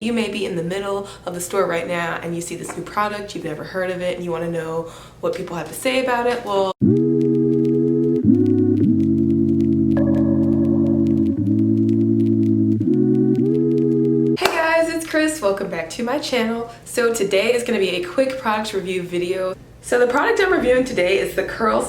You may be in the middle of the store right now and you see this new product, you've never heard of it, and you want to know what people have to say about it. Well, hey guys, it's Chris. Welcome back to my channel. So today is going to be a quick product review video. So the product I'm reviewing today is the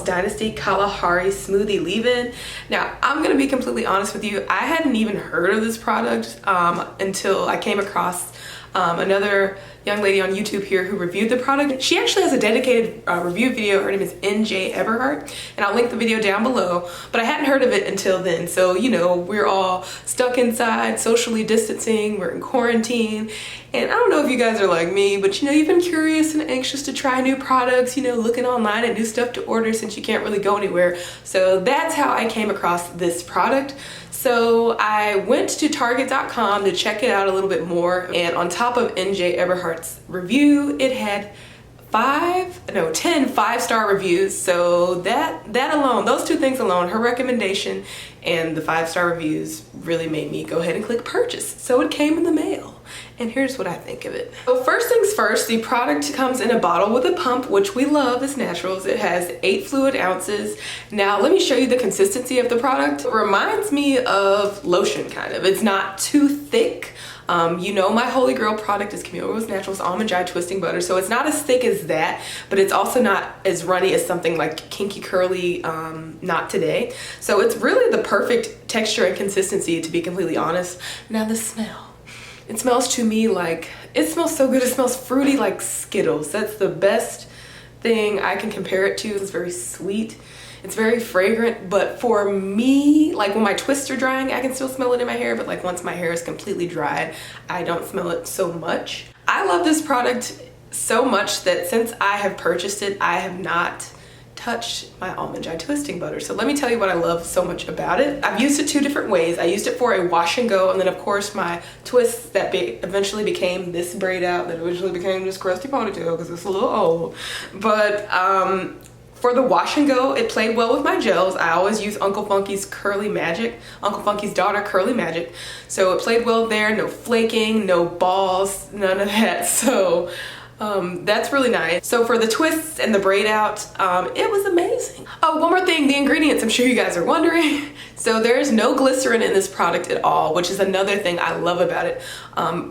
Dynasty Kalahari Smoothie Leave-In. Now, I'm going to be completely honest with you. I hadn't even heard of this product until I came across another young lady on YouTube here who reviewed the product. She actually has a dedicated review video. Her name is NJ Eberhardt, and I'll link the video down below, but I hadn't heard of it until then. So, you know, we're all stuck inside, socially distancing, we're in quarantine, and I don't know if you guys are like me, but you know, you've been curious and anxious to try new products, you know, looking online at new stuff to order since you can't really go anywhere. So that's how I came across this product. So I went to Target.com to check it out a little bit more, and on top of NJ Eberhardt's review, it had 10 5-star reviews. So that alone, those two things alone, her recommendation and the 5-star reviews, really made me go ahead and click purchase. So it came in the mail. And here's what I think of it. So first things first, the product comes in a bottle with a pump, which we love as naturals. It has 8 fluid ounces. Now let me show you the consistency of the product. It reminds me of lotion, kind of. It's not too thick. You know, my holy grail product is Camille Rose Naturals Almond Joy Twisting Butter, so it's not as thick as that, but it's also not as runny as something like Kinky Curly Not Today. So it's really the perfect texture and consistency, to be completely honest. Now the smell. It smells to me like, it smells so good. It smells fruity like Skittles. That's the best thing I can compare it to. It's very sweet. It's very fragrant, but for me, like when my twists are drying, I can still smell it in my hair, but like once my hair is completely dried, I don't smell it so much. I love this product so much that since I have purchased it, I have not touched my Almond Joy Twisting Butter. So let me tell you what I love so much about it. I've used it 2 different ways. I used it for a wash and go, and then of course my twists that eventually became this braid out, that eventually became this crusty ponytail because it's a little old. But for the wash and go, it played well with my gels. I always use Uncle Funky's Curly Magic, Uncle Funky's daughter Curly Magic. So it played well there, no flaking, no balls, none of that. So that's really nice. So for the twists and the braid out, it was amazing. Oh, one more thing, the ingredients, I'm sure you guys are wondering. So there's no glycerin in this product at all, which is another thing I love about it.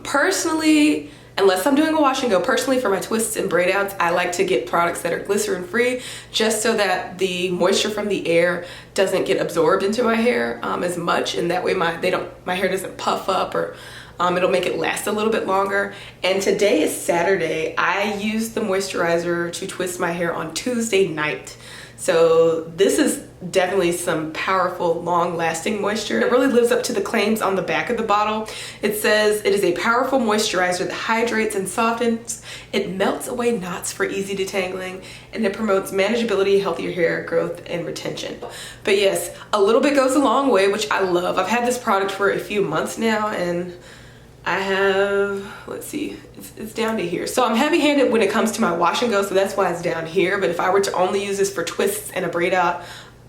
Personally, unless I'm doing a wash and go, personally for my twists and braid outs, I like to get products that are glycerin free, just so that the moisture from the air doesn't get absorbed into my hair as much, and that way my hair doesn't puff up, or it'll make it last a little bit longer. And today is Saturday. I used the moisturizer to twist my hair on Tuesday night. So this is definitely some powerful, long-lasting moisture. It really lives up to the claims on the back of the bottle. It says it is a powerful moisturizer that hydrates and softens. It melts away knots for easy detangling, and it promotes manageability, healthier hair growth, and retention. But yes, a little bit goes a long way, which I love. I've had this product for a few months now, and I have, let's see, it's down to here. So I'm heavy-handed when it comes to my wash and go, so that's why it's down here. But if I were to only use this for twists and a braid out,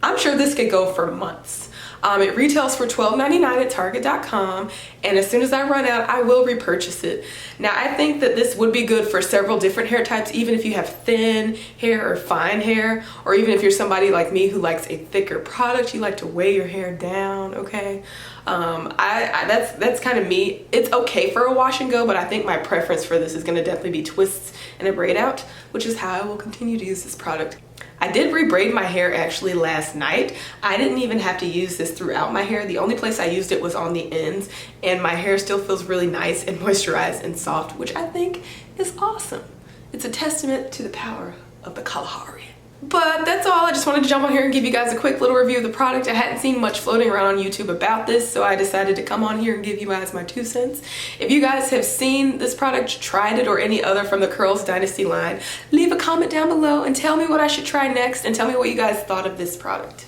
I'm sure this could go for months. It retails for $12.99 at Target.com, and as soon as I run out, I will repurchase it. Now, I think that this would be good for several different hair types, even if you have thin hair or fine hair, or even if you're somebody like me who likes a thicker product, you like to weigh your hair down, okay? That's kind of me. It's okay for a wash and go, but I think my preference for this is gonna definitely be twists and a braid out, which is how I will continue to use this product. I did rebraid my hair actually last night. I didn't even have to use this throughout my hair. The only place I used it was on the ends, and my hair still feels really nice and moisturized and soft, which I think is awesome. It's a testament to the power of the Kalahari. But that's all. I just wanted to jump on here and give you guys a quick little review of the product. I hadn't seen much floating around on YouTube about this, so I decided to come on here and give you guys my 2 cents. If you guys have seen this product, tried it, or any other from the Dynasty line, leave a comment down below and tell me what I should try next, and tell me what you guys thought of this product.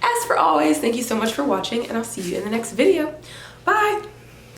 As for always, thank you so much for watching, and I'll see you in the next video. Bye!